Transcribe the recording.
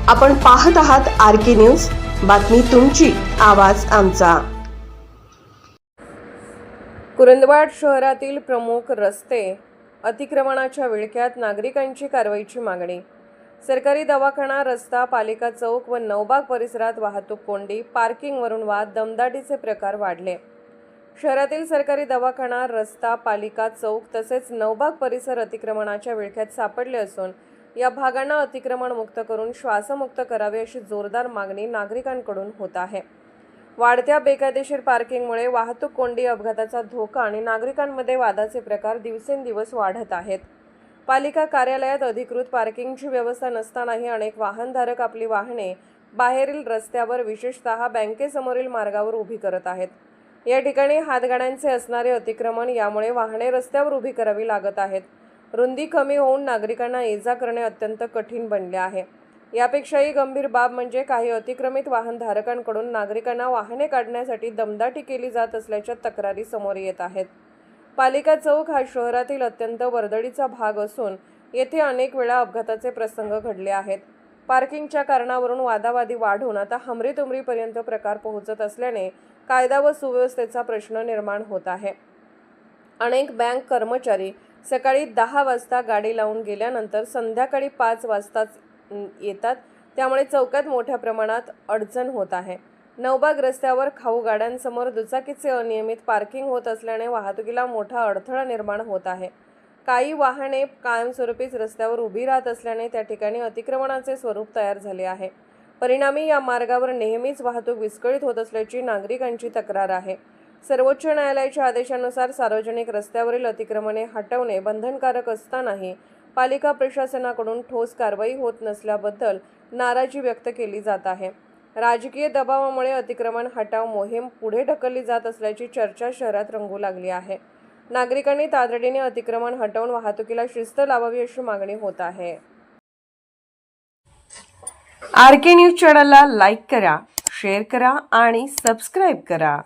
आपण पाहत आहात RK न्यूज, बातमी तुमची, आवाज आमचा। कुरुंदवाड शहरातील प्रमुख रस्ते अतिक्रमणाच्या विळख्यात, नागरिकांची कारवाईची मागणी। सरकारी दवाखाना, रस्ता, पालिका चौक व नवबाग परिसरात वाहतूक कोंडी, पार्किंगवरून वाद, दमदाटीचे प्रकार वाढले। शहरातील सरकारी दवाखाना, रस्ता, पालिका चौक तसेच नवबाग परिसर अतिक्रमणाच्या विळख्यात सापडले असून या भागांना अतिक्रमण मुक्त करून श्वासमुक्त करावे अशी जोरदार मागणी नागरिकांकडून होत आहे। वाढत्या बेकायदेशीर पार्किंगमुळे वाहतूक कोंडी, अपघाताचा धोका आणि नागरिकांमध्ये वादाचे प्रकार दिवसेंदिवस वाढत आहेत। पालिका कार्यालयात अधिकृत पार्किंगची व्यवस्था नसतानाही अनेक वाहनधारक आपली वाहने बाहेरील रस्त्यावर, विशेषतः बँकेसमोरील मार्गावर उभी करत आहेत। या ठिकाणी हातगाड्यांचे असणारे अतिक्रमण, यामुळे वाहने रस्त्यावर उभी करावी लागत आहेत। रुंदी कमी होऊन नागरिकांना ये-जा करणे अत्यंत कठीण बनले आहे। यापेक्षाही गंभीर बाब म्हणजे काही अतिक्रमित वाहनधारकांकडून नागरिकांना वाहने काढण्यासाठी दमदाटी केली जात असल्याच्या तक्रारी समोर येत आहेत। पालिका चौक हा शहरातील अत्यंत वर्दळीचा भाग असून येथे अनेक वेळा अपघाताचे प्रसंग घडले आहेत। पार्किंगच्या कारणावरून वादावादी वाढून आता हमरीतुमरीपर्यंत प्रकार पोहोचत असल्याने कायदा व सुव्यवस्थेचा प्रश्न निर्माण होत आहे। अनेक बँक कर्मचारी सकाळी 10 वाजता गाडी लावून गेल्यानंतर संध्याकाळी 5 वाजताच येतात, त्यामुळे चौकात मोठ्या प्रमाणात अडचण होत आहे। नवबाग रस्त्यावर खाऊ गाड्यांसमोर दुचाकीचे अनियमित पार्किंग होत असल्याने वाहतुकीला मोठा अडथळा निर्माण होत आहे। काही वाहने कायमस्वरूपीच रस्त्यावर उभी राहत असल्याने त्या ठिकाणी अतिक्रमणाचे स्वरूप तयार झाले आहे। परिणामी या मार्गावर नेहमीच वाहतूक विस्कळीत होत असल्याची नागरिकांची तक्रार आहे। सर्वोच्च न्यायालयाच्या आदेशानुसार सार्वजनिक रस्त्यावरील अतिक्रमणे हटवणे बंधनकारक असतानाही पालिका प्रशासनाकडून ठोस कारवाई होत नसल्याबद्दल नाराजी व्यक्त केली जात आहे। राजकीय दबावामुळे अतिक्रमण हटाव मोहीम पुढे ढकलली जात असल्याची चर्चा शहरात रंगू लागली आहे। नागरिकांनी तातडीने अतिक्रमण हटवून वाहतुकीला शिस्त लावावी अशी मागणी होत आहे। RK न्यूज चॅनलला लाईक करा, शेअर करा आणि सबस्क्राईब करा।